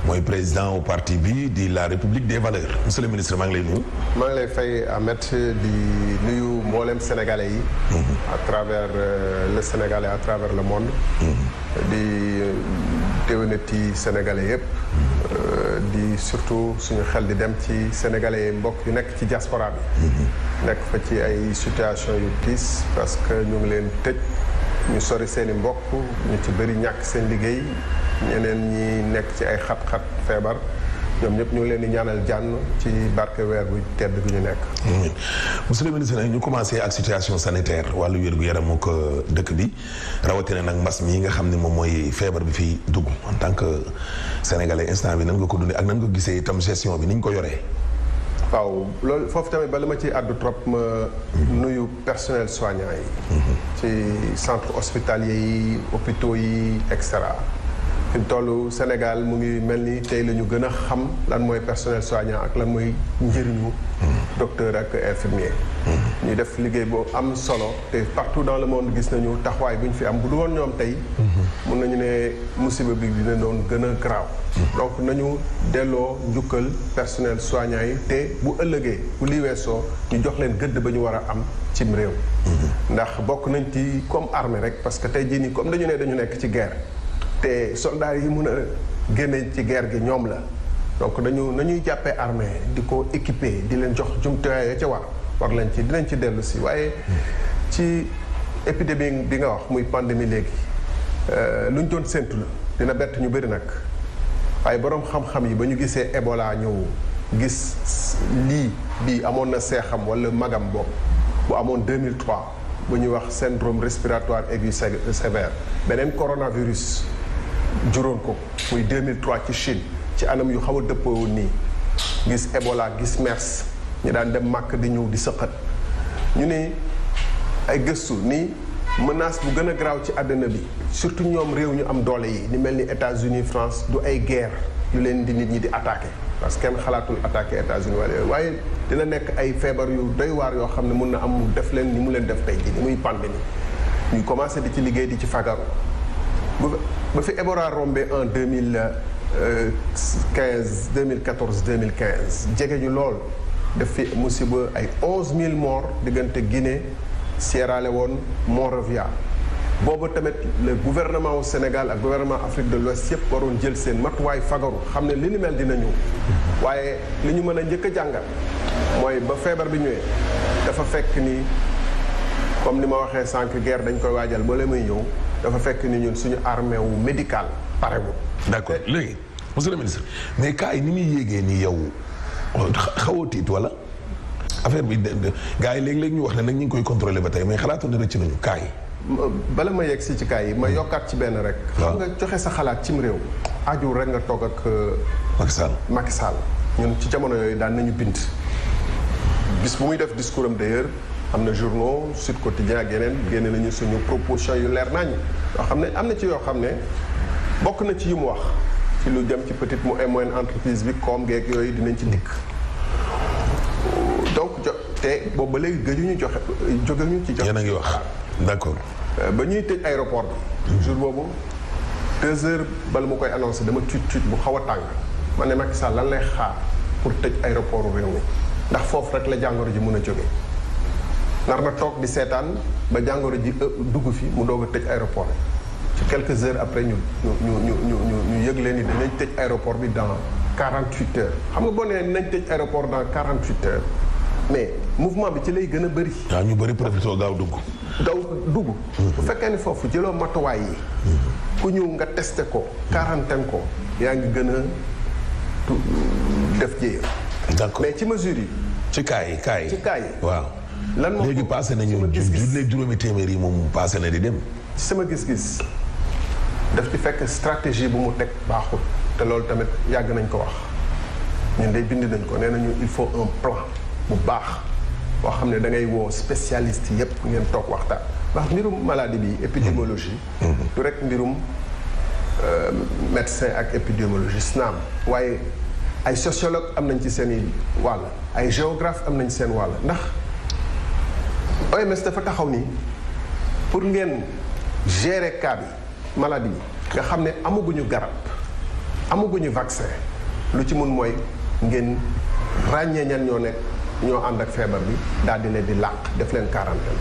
mooy président au parti bi di la République des valeurs monsieur le ministre maa ngi lay nuyu. maa ngi lay fay Ahmed di nuyu mboolem sénégalais yi. à travers le Sénégal et à travers le monde. di déwénati sénégalais yëpp. di surtout suñu xel di dem ci sénégalais yi mbokk yu nekk ci diaspora bi. nekk fa ci ay situation yu tiis parce que ñu ngi leen tëj ñu sori seen i mbokk ñu ci bëri ñàkk seen liggéey ñeneen ñi nekk ci ay xat-xat feebar ñoom ñëpp ñu ngi leen di ñaanal jànn ci barke weer bu tedd gi ñu nekk. monsieur le ministre nag ñu commencé ak situation sanitaire wàllu wér-gu-yaram ak dëkk bi rawatina nag mbas mi nga xam ne moom mooy feebar bi fi dugg en tant que sénégalais instant bi nan nga ko dundee ak nan nga gisee itam gestion bi ni ñu ko yoree. waaw loolu foofu tamit bala ma ci àddu trop ma nuyu personnel soignant yi. ci centre hospitalier yi hôpitaux yi et cetera. fi mu toll Sénégal mu ngi mel ni tey la ñu gën a xam lan mooy personnel soignant ak lan mooy njëriñu docteur ak infirmier. ñu def liggéey boo am solo te partout dans le monde gis nañu taxawaay bu ñu fi am bu du woon ñoom tey. mun nañu ne musiba bi dina doon gën a garaaw. donc nañu delloo njukkal personnel soignant yi te bu ëllëgee bu lii weesoo ñu jox leen gëdd ba ñu war a am cim réew. ndax bokk nañ ci comme armée rek parce que tey jii nii comme dañu ne dañu nekk ci guerre. te soldats yi mun a génne ci guerre gi ñoom la donc nañuy jàppee armée di ko équiper di leen jox jumtuwaay ya ca war lañ ci dinañ ci dellu si waaye ci épidémie bi nga wax muy pandémie léegi luñ doon séntu la dina bett ñu bëri nag waaye boroom xam-xam yi ba ñu gisee Ebola ñëw gis lii bii amoon na seexam walla magam boobu bu amoon 2003 bu ñuy wax syndrome respiratoire aigu sévère beneen coronavirus juróon ko muy 2003 ci Chine ci anam yu xaw a dëppoo nii gis Ebola gis MERS ñu daan dem màkk di ñëw di sëqat ñu ne ay gëstu ni menace bu gën a garaaw ci àddina bi surtout ñoom réew ñu am doole yi ni mel ni États-Unis France du ay guerre yu leen di nit ñi di attaqué parce que kenn xalaatul attaqué États-Unis waaye dina nekk ay feebar yu doy waar yoo xam ne mun na am mu def leen ni mu leen def tey jii ni muy pandémie ñu commencé di ci liggéey di ci fagaru ba fi Ebola rombé en 2014 jege ñu lool def fi musiba ay 11000 morts diggante Guinée Sierra Leone Monrovia boobu tamit le gouvernement au Sénégal ak gouvernement Afrique de l'Ouest yëpp waroon jël seen matuwaay fagaru xam ne li ni mel dina ñëw waaye li ñu mën a njëkk a jàngal mooy ba feebar bi ñëwee dafa fekk ni comme ni ma waxee sànq guerre dañ koy waajal ba la muy ñëw dafa fekk ni ñun suñu armée wu médical parewul. d'accord léegi monsieur le ministre mais cas yi ni muy yéegee nii yow xaw a tiit wala affaire bi gars yi léegi-léegi ñu wax ne nag ñu ngi koy contrôler ba tey mais xalaatu ne rëcc nañu cas yi. bala ma yegg si ci cas yi ma yokkaat ci benn rek. xam nga joxe sa xalaat cim réew. aju rek nga toog ak. Macky Sall ñun ci jamono yooyu daan nañu bind. bis bu muy def discours am d'ailleurs am na journaux Sud Quotidien ak yeneen génne nañu suñu proposition yu leer nañu yoo xam ne am na ci yoo xam ne bokk na ci yu mu wax ci lu jëm ci petite et moyenne entreprise bi koom geeg yooyu dinañ ci dikk donc te boobu ba léegi gëjuñu jógewuñu ci joxe. yéen a ngi wax d'accord. ba ñuy tëj aéroport bi. jour boobu 2 heures bala ma koy annoncé dama tuut bu xaw a tàng ma ne Macky Sall lan lay xaar pour tëj aéroport réew mi ndax foofu rek la jàngoro ji mën a jóge nar na toog di seetaan ba jàngoro ji dugg fi mu doog a tëj aéroport ci quelques heures après ñu yëg leen ni dinañ tëj aéroport bi dans 48 heures xam nga boo nee nañ tëj aéroport dans 48 heures mais mouvement bi ci lay gën a bëri. waaw ñu bëri profité gaaw dugg. bu fekkee ni foofu jëloo matuwaay yi. ku ñëw nga testé ko. quarantaine ko yaa ngi gën a def jéem. d'accord mais ci mesure yi. ci cas yi waaw. lan moo léegi passé nañu léegi juróomi téeméer yi moom passé na di dem. ci sama gis-gis daf ci fekk stratégie bu mu teg baaxul te loolu tamit yàgg nañ ko wax ñun day bind nañ ko nee nañu il faut un plan bu baax boo xam ne da ngay woo spécialiste yépp ngeen toog waxtaan ndax mbirum maladie bi épidémiologie du rek mbirum médecin ak épidémiologiste naam waaye ay sociologue am nañ ci seen i wàll ay géographe am nañ ci seen wàll ndax OMS dafa taxaw ni pour ngeen gérer cas bi maladie bi nga xam ne amaguñu garab amaguñu vaccin lu ci mun mooy ngeen ràññee ñan ñoo ànd ak feebar bi daal di leen di làq def leen quarantaine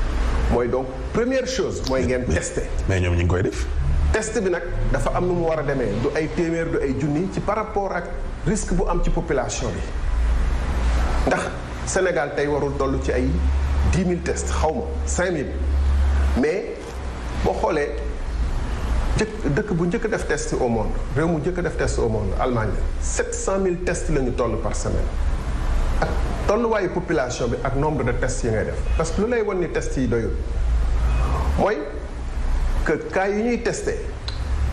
mooy donc première chose mooy ngeen testé. mais ñoom ñu ngi koy def. test bi nag dafa am nu mu war a demee du ay téeméer du ay junni ci par rapport ak risque bu am ci population bi ndax Sénégal tey warul toll ci ay 10 000 tests xaw ma 5 000 mais boo xoolee dëkk bu njëkk def test au monde réew mu njëkk def test au monde Allemagne 700 000 tests la ñu toll par semaine ak tolluwaayu population bi ak nombre de tests yi ngay def parce que lu lay wan ni tests yi doyul mooy que cas yi ñuy testé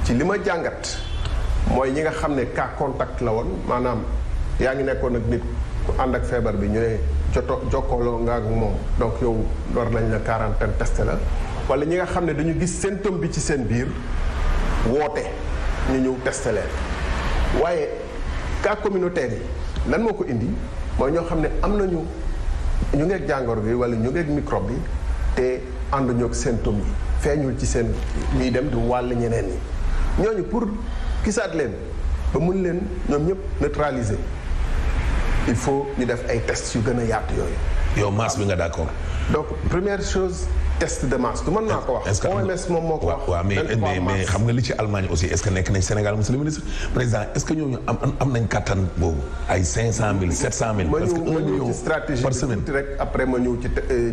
ci li ma jàngat mooy ñi nga xam ne cas contact la woon maanaam yaa ngi nekkoon ak nit ku ànd ak feebar bi ñu ne jokkooloo nga ak moom donc yow door nañ la quarantaine testé la wala ñi nga xam ne dañu gis symptôme bi ci seen biir woote ñu ñëw testé leen waaye cas communautaire yi lan moo ko indi mooy ñoo xam ne am nañu ñu ngeeg jàngoro bi wala ñu ngeeg microbe bi te ànduñu ak symptômes yi feeñul ci seen ñuy dem di wàll ñeneen ñi ñooñu pour gisaat leen ba mun leen ñoom ñëpp neutraliser il faut ñu def ay tests yu gën a yaatu yooyu. yow masse bi nga d'accord. donc première chose test de masse du mën naa ko wax. est-ce que OMS moom moo ko wax. waaw mais xam nga li ci Allemagne aussi est-ce que nekk nañ Sénégal monsieur le ministre président est-ce que ñooñu am nañ kattan boobu ay 500 000 700 000. parce que 1 million par semaine tuuti rek après ma ñëw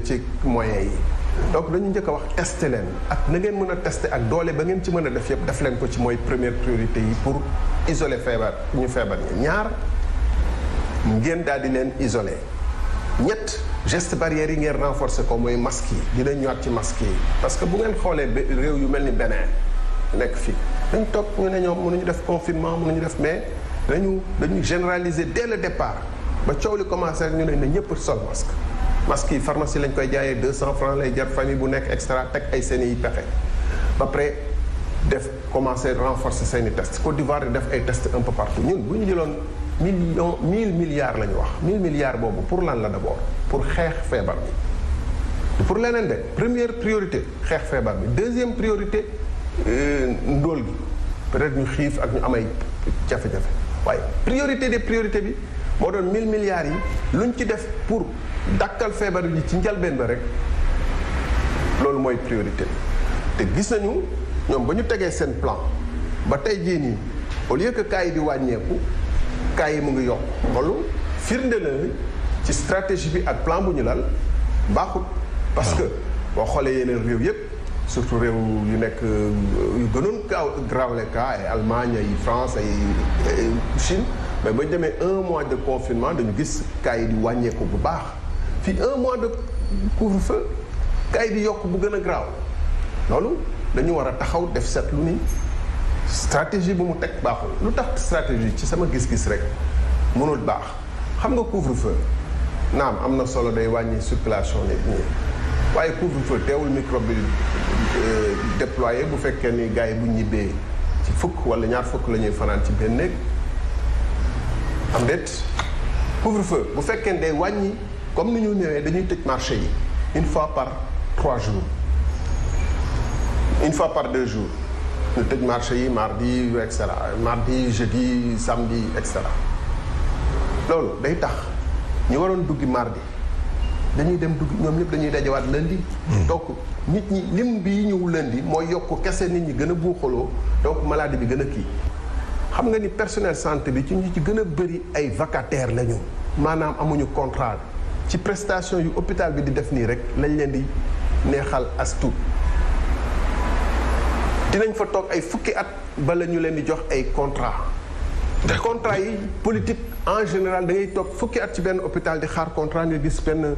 ci moyens yi. donc dañu njëkk a wax tester leen ak na ngeen mën a tester ak doole ba ngeen ci mën a def yëpp def leen ko ci mooy première priorité yi pour isoler ñu feebar ñi ñaar ngeen daal di leen isoler ñett geste barrière yi ngeen renforcer ko mooy masque yi dinañ ñëwaat ci masque yi parce que bu ngeen xoolee réew yu mel ni Bénin nekk fii dañ toog ñu ne ñoom mënuñu def confinement mënuñu def mais dañuy généraliser dès le départ ba coow li commencé ñu ne ñëpp sol masque masque yi pharmacie lañ koy jaayee 200 francs lay jar famille bu nekk extra teg ay seen i pexe ba pare def commencé renforcer seen i test Côte d'Ivoire di def ay test un peu partout ñun bu ñu jëloon 1000 milliards la ñu wax 1000 milliards boobu pour lan la d'abord pour xeex feebar bi pour leneen de première priorité xeex feebar bi deuxième priorité ndóol gi peut-être ñu xiif ak ñu am ay jafe-jafe waaye priorité des priorités bi moo doon 1000 milliards yi luñ ci def pour dakkal feebar bi ci njalbeen ba rek loolu mooy priorité bi te gis nañu ñoom ba ñu tegee seen plan ba tey jii nii au lieu que cas yi di wàññeeku cas yi mu ngi yokk loolu firnde la ci stratégie bi ak plan bu ñu lal baaxut parce que boo xoolee yeneen réew yëpp surtout réew yu nekk yu gënoon grawle cas ay Allemagne ay France ay Chine mais ba ñu demee 1 mois de confinement dañu gis cas yi di wàññeeku bu baax fii 1 mois de couvre-feu cas yi di yokk bu gën a graaw loolu dañu war a taxaw def seetlu ni stratégie bu mu teg baaxul lu tax stratégie ci sama gis-gis rek mënul baax xam nga couvre-feu naam am na solo day wàññi circulation nit ñi waaye couvre-feu teewul microbe bi déployé bu fekkee ni gars yi bu ñibbee ci fukk wala ñaar fukk la ñuy fanaan ci benn néeg am déet couvre-feu bu fekkee ni day wàññi comme ni ñu ñëwee dañuy tëj marché yi une fois par 3 jours une fois par 2 jours ñu tëj marché yi mardi et cetera mardi jeudi samedi et cetera loolu day tax ñu waroon duggi mardi dañuy dem dugg ñoom ñëpp dañuy dajawaat lundi. donc nit ñi lim bi ñëw lundi mooy yokk kese nit ñi gën a buuxaloo donc maladie bi gën a kii xam nga ni personnel santé bi ci ñu ci gën a bëri ay vacataires lañu maanaam amuñu contrat ci prestation yu hôpital bi di def nii rek lañ leen di neexal as tuut dinañ fa toog ay fukki at bala ñu leen di jox ay contrat contrat yi politique en général da ngay toog fukki at ci benn hôpital di xaar contrat nga gis benn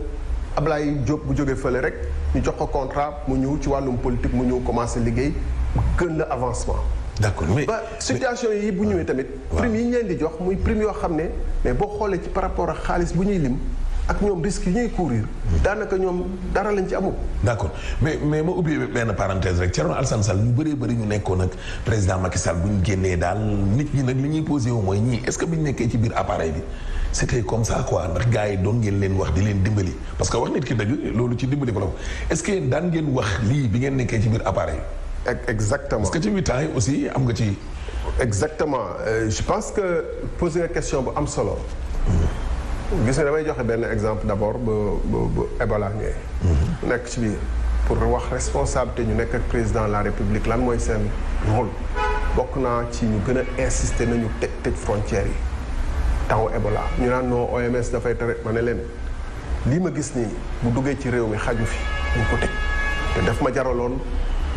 Ablaye Diop bu jógee fële rek ñu jox ko contrat mu ñëw ci wàllum politique mu ñëw commencé liggéey gën la avancement. d'accord mais ba situation yi bu ñëwee tamit. prime yi ñu leen di jox muy prime yoo xam ne mais boo xoolee ci par rapport ak xaalis bu ñuy lim ak ñoom risques yi ñuy courir. daanaka ñoom dara lañ ci amul. d'accord mais ma ubbi benn parenthèse rek Thierno Alassane Sall ñu bëree bëri ñu nekkoon ak président Macky Sall bu ñu génnee daal nit ñi nag li ñuy posé wu mooy ñii est-ce que bu ñu nekkee ci biir appareil bi c'était comme ça quoi ndax gars yi doon ngeen leen wax di leen dimbali parce que wax nit ki dëgg loolu ci dimbali ko la ko est-ce que daan ngeen wax lii bi ngeen nekkee ci biir appareil. exactement parce que ci 8 ans yi aussi am nga ci. exactement je pense que poser nga question bu am solo. gis nga damay joxe benn exemple d'abord bu Ebola ñëwee. nekk ci biir pour wax responsabilité ñu nekk ak président de la République lan mooy seen rôle bokk naa ci ñu gën a insister nañu tëj frontières yi taw Ebola ñu naan non OMS dafay tere ma ne leen lii ma gis nii bu duggee ci réew mi xaju fi ñu ko tëj te daf ma jaraloon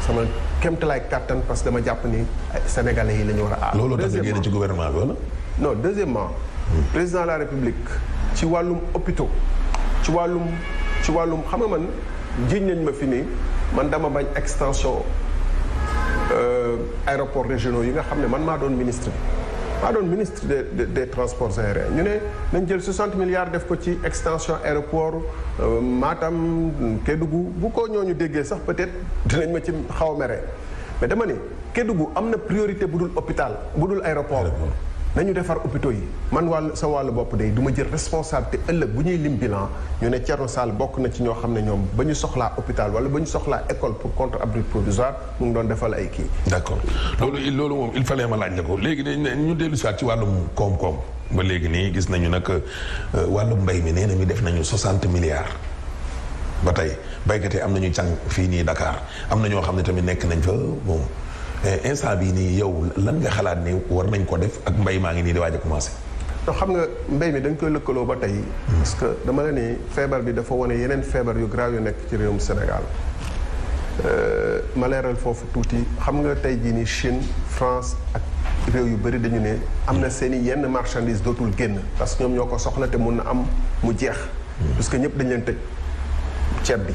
sama kéemtalaay kàttan parce que dama jàpp ni sénégalais yi la ñu war a aar. loolu tax nga génn ci gouvernement bi wala. non deuxièmement président de la République ci wàllum hôpitaux ci wàllum xam nga man jiiñ nañ ma fi nii man dama bañ extension aéroports régionaux yi nga xam ne man maa doon ministre des transports aériens ñu ne nañ jël 60 milliards def ko ci extension aéroport Matam Kédougou bu ko ñooñu déggee sax peut-être dinañ ma ci xaw a mere mais dama ne Kédougou am na priorité bu dul hôpital bu dul aéroport nañu defar hôpitaux yi man sa wàllu bopp day du ma jël responsabilité ëllëg bu ñuy lim bilan ñu ne Thierno Sall bokk na ci ñoo xam ne ñoom ba ñu soxlaa hôpital wala ba ñu soxlaa école pour contre-abri provisoire mu ngi doon defal ay kii. d'accord loolu moom il fallait ma laaj la ko léegi ñu dellu si waat ci wàllum koom-koom ba léegi nii gis nañu nag wàllum mbay mi nee na mi def nañu 60 milliards ba tey baykat yi am nañu càng fii nii Dakar am na ñoo xam ne tamit nekk nañ fa bon. instant bii nii yow lan nga xalaat ni war nañ ko def ak mbay maa ngi nii di waaj a commencé. donc xam nga mbay mi dañ koy lëkkaloo ba tey. parce que dama la ni feebar bi dafa wane yeneen feebar yu grave yu nekk ci réewum Sénégal ma leeral foofu tuuti xam nga tey jii nii Chine France ak réew yu bëri dañu ne am na seen i yenn marchandise dootul génn parce que ñoom ñoo ko soxla te mun na am mu jeex. parce que ñëpp dañ leen tëj ceeb bi.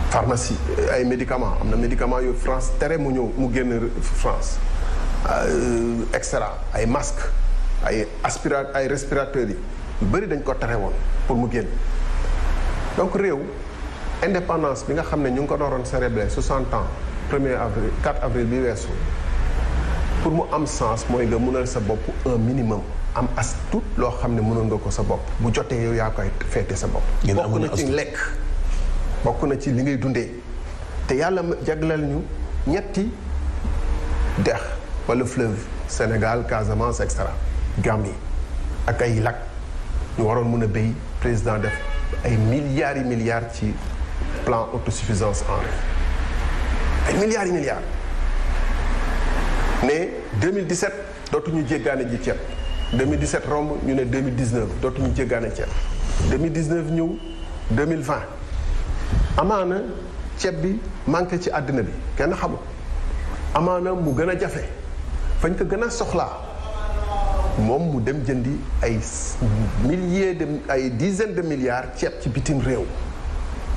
pharmacie ay médicaments am na médicaments yu France tere mu ñëw mu génn France extra ay masques ay respirateurs yi yu bëri dañ ko tere woon pour mu génn donc réew indépendance bi nga xam ne ñu ngi ko dooroon célébré 60 ans 1er avril 4 avril bi weesu pour mu am sens mooy nga mënal sa bopp un minimum am as tuut loo xam ne mënoon nga ko sa bopp bu jotee yow yaa koy féete sa bopp bokk na ci lekk bokk na ci li ngay dundee te yàlla jagleel ñu ñetti dex wala fleuve Sénégal Casamance et cetera Gambie ak ay lac ñu waroon mën a béy président def ay milliards yi milliards ci plan autosuffisance en riz ay milliards yi milliards ne 2017 dootuñu jéggaane ji ceeb 2017 romb ñu ne 2019 dootuñu jéggaane ceeb 2019 ñëw 2020 amaana ceeb bi manqué ci àddina bi kenn xamul amaana mu gën a jafe fañ ko gën a soxlaa moom mu dem jëndi ay ay dizaines de milliards ceeb ci bitim réew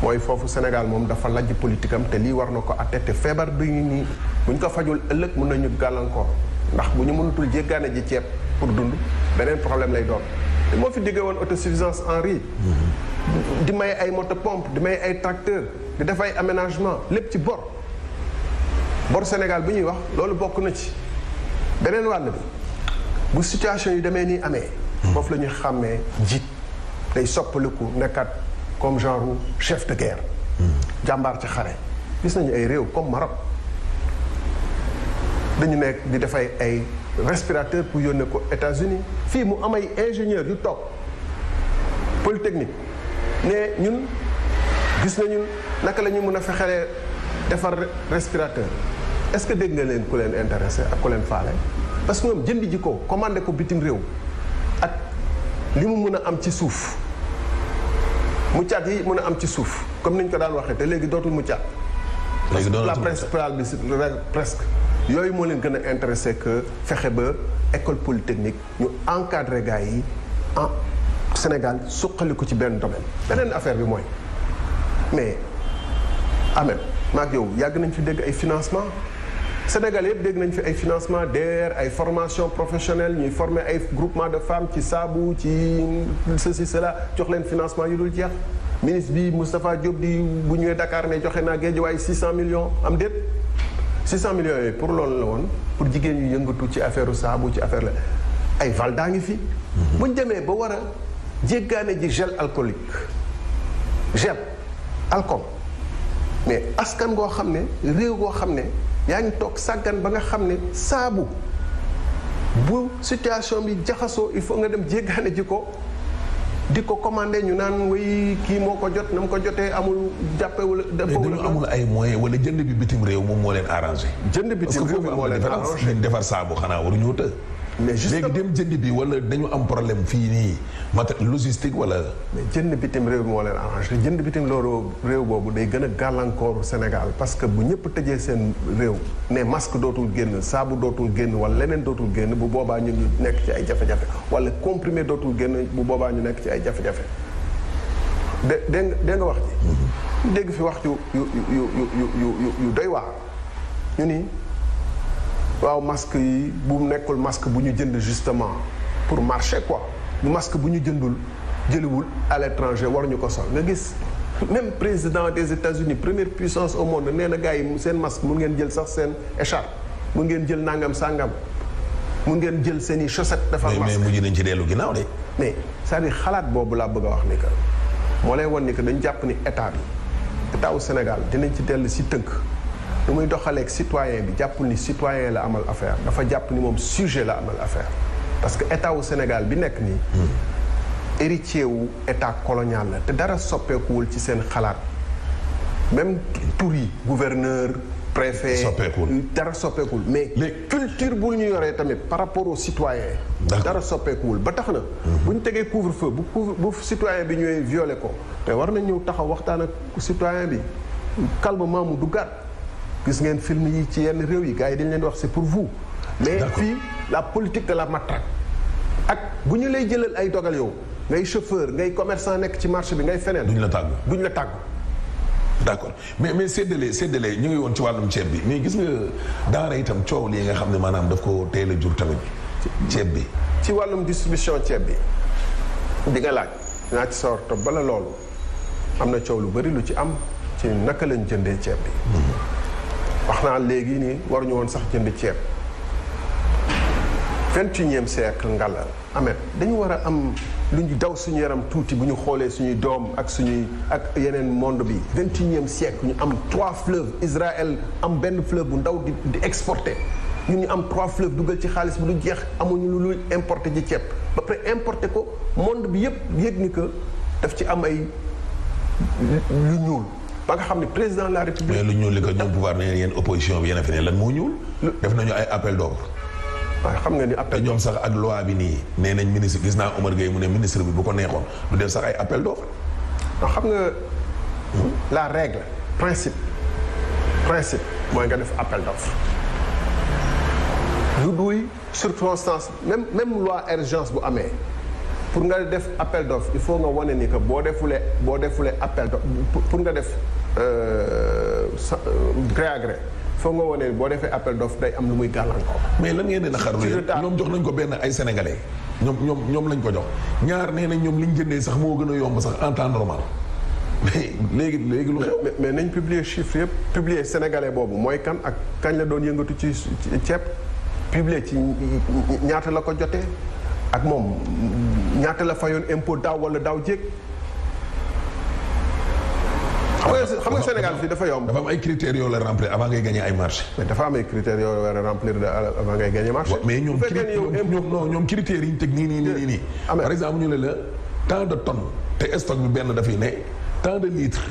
mooy foofu Sénégal moom dafa lajj politique am te lii war na ko atte te feebar bi nii buñ ko fajul ëllëg mën nañu gàllankoor ndax bu ñu mënatul jéggaane ji ceeb pour dund beneen problème lay doon te moo fi diggee woon autosuffisance en riz di may ay motopompe di may ay tracteur di def ay aménagement lépp ci bor Sénégal bu ñuy wax loolu bokk na ci beneen wàll bi bu situation yu demee nii amee foofu la ñuy xàmmee njiit day soppaliku nekkat comme genre chef de guerre jàmbaar ci xare gis nañu ay réew comme Maroc dañu nekk di def ay respirateur pour yónnee ko États-Unis fii mu am ay ingénieur yu toog polytechnique ne ñun gis nañu naka la ñu mën a fexelee defar respirateur est-ce que dégg nga leen ku leen intéressé ak ku leen faale parce que ñoom jëndi ji ko commandé ko bitim réew ak li mu mën a am ci suuf muccaat yi mën a am ci suuf comme niñ ko daan waxee te léegi dootul muccaat la principale bi presque yooyu moo leen gën a intéressé que fexe ba école polytechnique ñu encadré gars yi en Sénégal suqali ko ci benn domaine beneen affaire bi mooy mais Ahmed maak yow yàgg nañ fi dégg ay financement Sénégal yëpp dégg nañ fi ay financement DER ay formation professionnelle ñuy former ay groupement de femmes ci saabu ci ceci cela jox leen financement yu dul jeex ministre bi Moustapha Diop di bu ñëwee Dakar ne joxe naa Guédiawaye 600 millions am déet 600 millions yooyu pour loolu la woon pour jigéen ñu yëngatu ci affaire saabu ci affaire la ay Valda ngi fi buñ demee ba war a jéggaane ji gel alcoolique gel alcool mais askan goo xam ne réew goo xam ne yaa ngi toog sàggan ba nga xam ne saabu bu situation bi jaxasoo il faut nga dem jéggaane ji ko di ko commandé ñu naan way kii moo ko jot na mu ko jotee amul jàppe wala. dañu amul ay moyens wala jënd bi bitim réew moom moo leen arrangé. jënd bitim réew moo leen arrangé parce que defar saabu xanaa waruñoo të. mais justement léegi dem jënd bi wala dañu am problème fii nii matériel logistique wala. mais jënd bitim réew moo leen arrangé jënd bitim loolu réew boobu day gën a gàllankooru Sénégal parce que bu ñëpp tëjee seen réew ne masque dootul génn saabu dootul génn wala leneen dootul génn bu boobaa ñu nekk ci ay jafe-jafe wala comprimé dootul génn bu boobaa ñu nekk ci ay jafe-jafe dégg nga wax ji. dégg fi wax yu doy waar ñu ni. waaw masque yi bu nekkul masque bu ñu jënd justement pour marcher quoi bu masque bu ñu jëndul jëliwul à l'étranger waruñu ko sol nga gis même président des États-Unis première puissance au monde nee na gars yi seen masque mun ngeen jël sax seen écharpe mun ngeen jël nangam sangam mun ngeen jël seen i chaussette defar masque mais mujj nañ ci dellu ginnaaw de. mais c'est-à-dire xalaat boobu laa bëgg a wax ni que moo lay won ni que dañu jàpp ni état wu Sénégal dinañ ci dellu si tënk. lu muy doxaleeg citoyen bi jàppul ni citoyen la amal affaire dafa jàpp ni moom sujet la amal affaire parce que état wu Sénégal bi nekk nii héritier wu état colonial la te dara soppeekuwul ci seen xalaat même tur yi gouverneur préfet dara soppeekuwul mais culture bu ñu yoree tamit par rapport aux citoyens dara soppeekuwul ba tax na bu ñu tegee couvre-feu bu citoyen bi ñëwee violé ko te war na ñëw taxaw waxtaan ak citoyen bi calmement mu duggaat gis ngeen film yi ci yenn réew yi gars yi dañ leen di wax c'est pour vous mais fii la politique de la matraque ak bu ñu lay jëlal ay dogal yow ngay chauffeur ngay commerçant nekk ci marché bi ngay feneen duñ la tàggu d'accord mais séddale ñu ngi woon ci wàllum ceeb bi mais gis nga daara itam coow lii nga xam ne maanaam daf ko teel a jur tamit ceeb bi ci wàllum distribution ceeb bi di nga laaj naa ci sawar topp bala loolu am na coow lu bari lu ci am ci naka lañ jëndee ceeb bi wax naa léegi nii waruñu woon sax jënd ceeb 21e siècle ngalal amet dañu war a am lu ñu daw suñu yaram tuuti bu ñu xoolee suñuy doom ak yeneen monde bi 21e siècle ñu am 3 fleuves Israël am benn fleuve bu ndaw di exporter ñun ñu am 3 fleuves dugal ci xaalis bi lu jeex amuñu lu importer ji ceeb ba pare importer ko monde bi yëpp yëg ni que daf ci am ay lu ñuul ba nga xam ne président de la république. mais lu ñuul li ko ñoom pouvoir ne yéen opposition bi yéen a fi ne lan moo ñuul. def nañu ay appel d'offre. waaw xam nga ni appel te ñoom sax ak loi bi nii nee nañ ministre gis naa Omar Gueye mu ne ministre bi bu ko neexoon du def sax ay appel d'offre. non xam nga la règle principe mooy nga def appel d'offre. lu duy circonstance même loi urgence bu amee. pour nga def appel d'offre il faut nga wane ni que boo defulee appel d'offre pour nga def gré à gré faut nga wane boo defee appel d'offre day am lu muy gàllankoor. mais lan ngeen di naxarlu ñoom jox nañ ko benn ay sénégalais ñoom lañ ko jox ñaar nee nañ ñoom liñ jëndee sax moo gën a yomb sax en temps normal mais léegi lu xew. mais nañ publier chiffres yëpp publier sénégalais boobu mooy kan ak kañ la doon yëngatu ci ceeb publier ci ñaata la ko jotee. ak moom ñaata la fayoon impôt daaw wala daaw jéeg xam nga Sénégal fii dafa yomb. dafa am ay critères yoo la remplir avant ngay gagner ay marché. mais dafa am ay critères yoo war a remplir avant ngay gagner marché. mais ñoom critères yi ñu teg nii. par exemple ñu ne la tant de tonnes te stock bi benn dafay ne tant de litres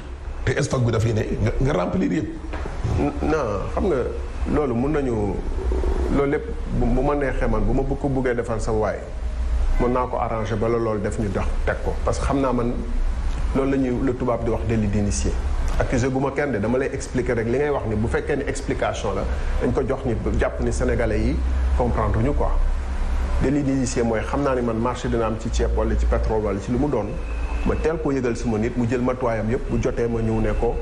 te stock bi dafay ne nga remplir yëpp. non xam nga loolu mun nañu loolu lépp bu ma neexee man bu ma ko buggee defal sa waay. mën naa ko arranger ba loolu def ñu dox teg ko parce que xam naa man loolu la tubaab di wax délit d'initié accusé gu ma kenn de dama lay expliquer rek li ngay wax ni bu fekkee ni explication la dañ ko jox ni jàpp ni sénégalais yi comprendre ñu quoi délit d'initié mooy xam naa ni man marché dina am ci ceeb wala ci pétrole wala ci lu mu doon ma teel ko yëgal suma nit mu jël matuwaayam yëpp bu jotee ma ñëw ne ko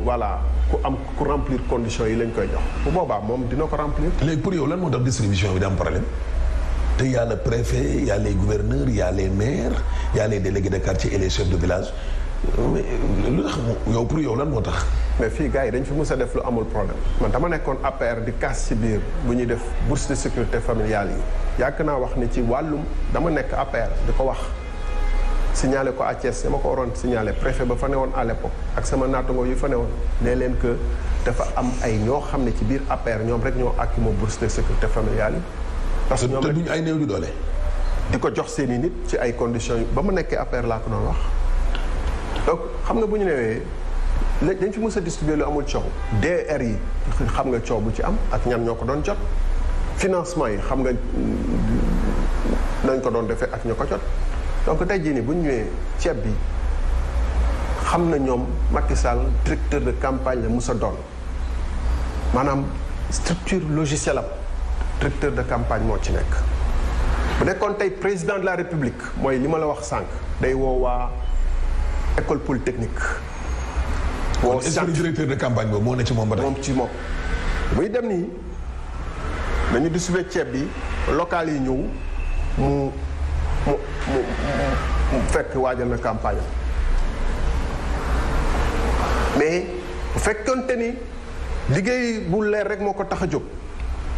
voilà ku remplir conditions yi lañ koy jox bu boobaa moom dina ko remplir. léegi pour yow lan moo tax distribution bi da am problème. te y a le préfet y a les gouverneurs y a les maires y a les délégués de quartier et les chefs de village mais lu tax yow pour yow lan moo tax. mais fii gars yi dañ fi mës a def lu amul problème man dama nekkoon APR di kaas ci biir bu ñuy def bourse de sécurité familiale yi yàgg naa wax ni ci wàllum dama nekk APR di ko wax signalé ko à Thiès dama ko waroon signalé préfet ba fa newoon à l'époque ak sama naatango yu fa newoon ne leen que dafa am ay ñoo xam ne ci biir APR ñoom rek ñoo ak moo bourse de sécurité familiale yi parce que ñoom te duñ ay néew di doole. di ko jox seen i nit ci ay conditions yu ba mu nekkee APR laa ko doon wax donc xam nga bu ñu newee léegi dañ fi mës a distribuer lu amul coow. DR yi xam nga coow bu ci am ak ñan ñoo ko doon jot financement yi xam nga nañ ko doon defee ak ñoo ko jot donc tey jii nii bu ñu ñëwee ceeb bi xam na ñoom Macky Sall directeur de campagne la mës a doon maanaam structure logicielle am directeur de campagne moo ci nekk. bu nekkoon tey président de la république mooy li ma la wax sànq day woo waa école polytechnique. woo directeur de campagne boobu moo ne ci moom ba tey. moom ci moom muy dem nii nañu distribuer ceeb bi local yi ñëw mu fekk waajal na campagne mais bu fekkonte ni liggéey bu leer rek moo ko tax a jóg.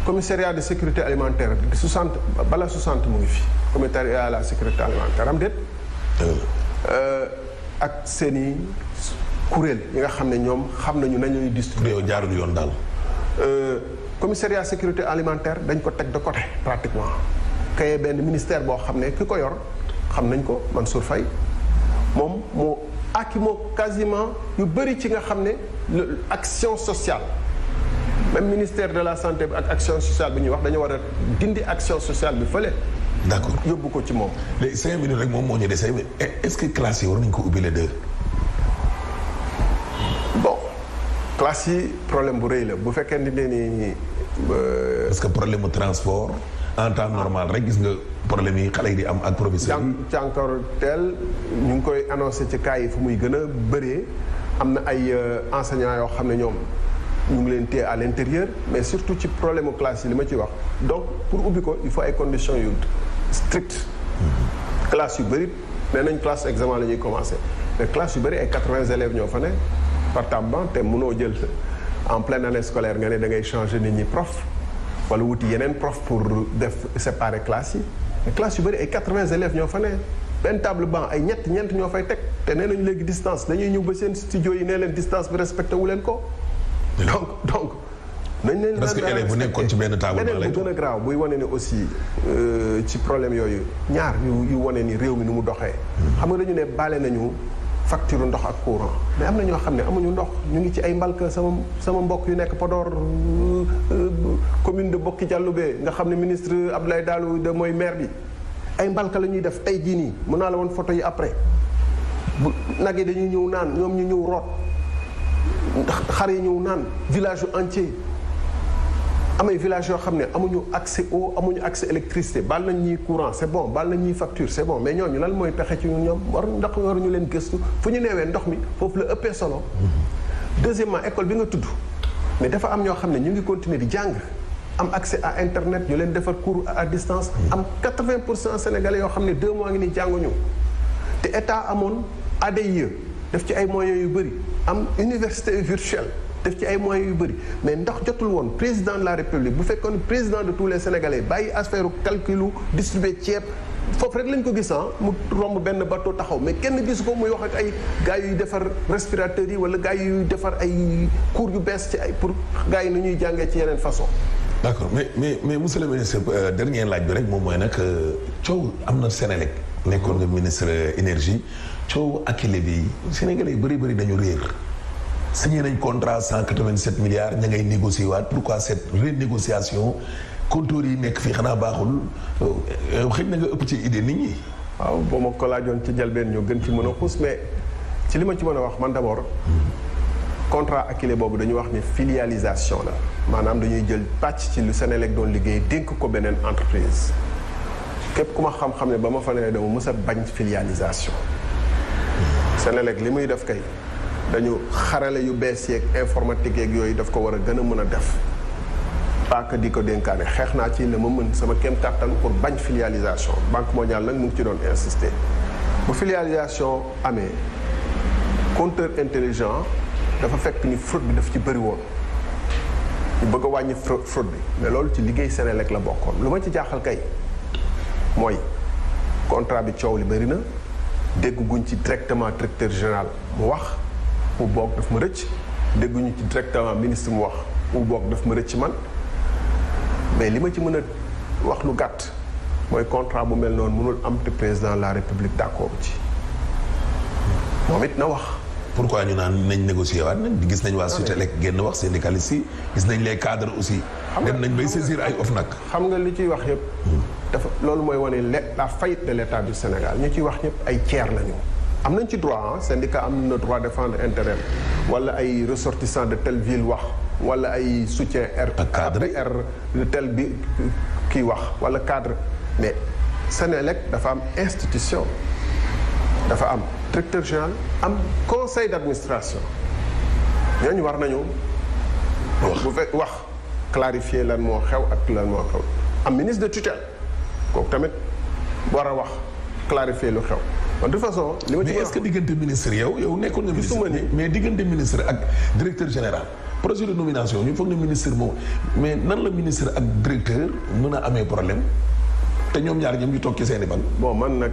commissariat de sécurité alimentaire 60 bala 60 mu ngi fi commissariat à la sécurité alimentaire am déet ak seen i kuréel yi nga xam ne ñoom xam nañu nañuy distribuer. yow jaarul yoon daal. commissariat sécurité alimentaire dañ ko teg de côté pratiquement créé benn ministère boo xam ne ki ko yor xam nañ ko Mansour Faye moom moo moo quasiment yu bëri ci nga xam ne action sociale. même ministère de la santé ak action sociale bi ñuy wax dañu war a dindi action sociale bi fële. d'accord yóbbu ko ci moom. léegi 5 minutes rek moom moo ñu dese est-ce que classe yi war nañu ko ubbi les deux. bon classe yi problème bu rëy la bu fekkee ni. parce que problème mu transport en temps normal rek gis nga problème yi xale yi di am ak professeur yi. jànkoor teel ñu ngi koy annoncé ci cas yi fu muy gën a bëree am na ay enseignants yoo xam ne ñoom. ñu ngi leen téye à l'intérieur mais surtout ci problème classe yi li ma ci wax donc pour ubbi ko il faut ay conditions yu strictes classe yu bëri nee nañ classe examen la ñuy commencer mais classe yu bëri ay 80 élèves ñoo fa ne par table te mënoo jël en pleine année scolaire nga ne da ngay changer nit ñi prof wala wuti yeneen prof pour def séparer classe yi mais classe yu bëri ay 80 élèves ñoo fa ne benn table banc ay ñeent ñoo fay teg te nee nañu léegi distance dañuy ñëw ba seen studio yi nee leen distance bi respecté wu leen ko. donc nañ leen parce que élève bu nekkoon ci benn table beneen bu gën a graaw buy wane ni aussi ci problème yooyu ñaar yu wane ni réew mi nu mu doxee. xam nga dañu ne baale nañu facture ndox ak courant mais am na ñoo xam ne amuñu ndox ñu ngi ci ay mbalka sama mbokk yu nekk Podor commune de Bokki Dialoubé nga xam ne ministre Abdoulaye Daouda de mooy maire bi ay mbalka la ñuy def tey jii nii mën naa la woon photo yi après bu nag yi dañuy ñëw naan ñoom ñu ñëw root. xar yi ñëw naan village yu entier amay village yoo xam ne amuñu accès eau amuñu accès électricité baal nañ ñuy courant c'est bon baal nañ ñuy facture c'est bon mais ñooñu lan mooy pexe ci ñoom ndax waruñu leen gëstu fu ñu neewee ndox mi foofu la ëppee solo. deuxièmement école bi nga tudd mais dafa am ñoo xam ne ñu ngi continuer di jàng am accès à internet ñu leen defar cours à distance. am 80% sénégalais yoo xam ne 2 mois ngi ni jànguñu te état amoon ADIE def ci ay moyens yu bëri. am université virtuelle def ci ay moyens yu bëri mais ndax jotul woon président de la république bu fekkoon président de tous les sénégalais bàyyi affaire calculu distribuer ceeb foofu rek lañ ko gis mu romb benn bateau taxaw mais kenn gisu ko muy wax ak ay gars yuy defar respirateurs yi wala gars yuy defar ay cours yu bees ci ay pour gars yi nu ñuy jàngee ci yeneen façon. d'accord mais monsieur le ministre dernier laaj bi rek moom mooy nag coow am na Sénélec nekkoon nga ministre énergie. coow Akilee bi Sénégalais yu bëri dañu réer signé nañ contrat 187 milliards ña ngay négocier waat pourquoi cette renégociation compteur yi nekk fii xanaa baaxul xëy na nga ëpp ci idée nit ñi. waaw boo ma ko laajoon ci jalbeen ñoo gën ci mën a xuus mais ci li ma ci mën a wax man d'abord contrat Akilee boobu dañu wax ni filialisation la maanaam dañuy jël pàcc ci lu Sénélec doon liggéey dénk ko beneen entreprise képp ku ma xam-xam ne ba ma fa nee dama mës a bañ filialisation. Sénélec li muy def kay dañu xarale yu bees yeeg informatique yeeg yooyu daf ko war a gën a mën a def pas que di ko dénkaane xeex naa ci la ma mën sama kéem kàttan pour bañ filialisation Banque mondiale nag mu ngi ci doon insister bu filialisation amee compteur intelligent dafa fekk ni fraude bi daf ci bëri woon ñu bëgg a wàññi fraude bi mais loolu ci liggéey Sénélec la bokkoon lu ma ci jaaxal kay mooy contrat bi coow li bëri na dégguñ ci directement directeur général mu wax mu boog daf ma rëcc dégguñu ci directement ministre mu wax mu boog daf ma rëcc man mais li ma ci mën a wax lu gàtt mooy contrat bu mel noonu mënul am te président de la république d'accord ci moom it na wax. pourquoi ñu naan nañ négocier waat nañ gis nañ waa Sutelec génn wax syndicalistes yi gis nañ les cadres aussi. dem nañ bay saisir ay OFNAC. xam nga li ciy wax yëpp. dafa loolu mooy wane la faillite de l'état du Sénégal ñu ciy wax ñëpp ay tiers lañu. am nañ ci droit syndicat am na droit défendre intérêt wala ay ressortissants de telle ville wax wala ay soutien ak cadre de tel bi kii wax wala cadre mais Sénélec dafa am institution dafa am directeur général am conseil d'administration ñooñu war nañu wax clarifier lan moo xew ak lan moo xew am ministre de tutelle kooku tamit war a wax clarifier lu xew de toute façon li ma ci mais est-ce que diggante ministre yow nekkoon nga ministre mais diggante ministre ak directeur général projet de nomination ñu foog ne ministre moom mais nan la ministre ak directeur mën a amee problème te ñoom ñaar ñoom ñu toog ci seeni ban. bon man nag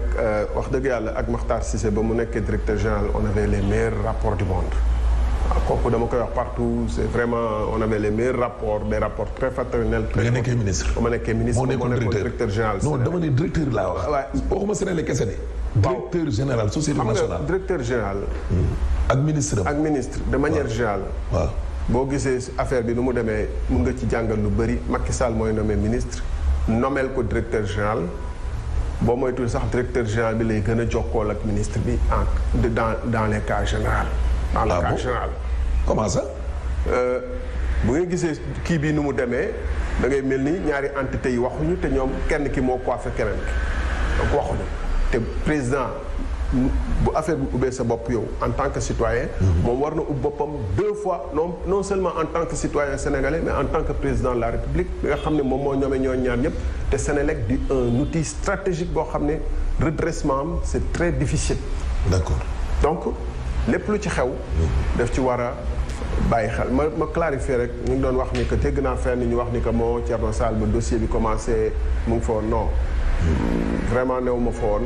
wax dëgg yàlla ak Makhtar Cissé ba mu nekkee directeur général on avait les meilleurs rapports du monde waaw kooku dama koy wax partout c'est vraiment on avait les meilleurs rapports des rapports très fraternels. da nga nekkee ministre. ba ma nekkee ministre moo nekkoon directeur général. non dama ne directeur laa wax. waaw waxuma Sénégal kese de. directeur général société nationale. xam nga directeur général. ak ministre ak ministre de manière générale. waaw boo gisee affaire bi nu mu demee mun nga ci jàngal lu bëri Macky Sall mooy nommé ministre. nommel ko directeur général boo moytul sax directeur général bi lay gën a jokkool ak ministre bi dans les cas général. dans le cas général. comment ça. bu nga gisee kii bi nu mu demee da ngay mel ni ñaari entité yi waxuñu te ñoom kenn ki moo coiffé keneen ki donc waxuñu te président bu affaire bi ubbee sa bopp yow en tant que citoyen moom war na ub boppam 2 fois non seulement en tant que citoyen sénégalais mais en tant que président de la république bi nga xam ne moom moo ñoomee ñoo ñaar ñëpp te Sénélec di un outil stratégique boo xam ne redressement am c'est très difficile. d'accord donc lépp lu ci xew daf ci war a bàyyi xel ma clarifier rek ñu ngi doon wax ni que dégg naa fenn ñu wax ni que moo Thierno Sall ba dossier bi commencé mu ngi fa woon non vraiment new ma fa woon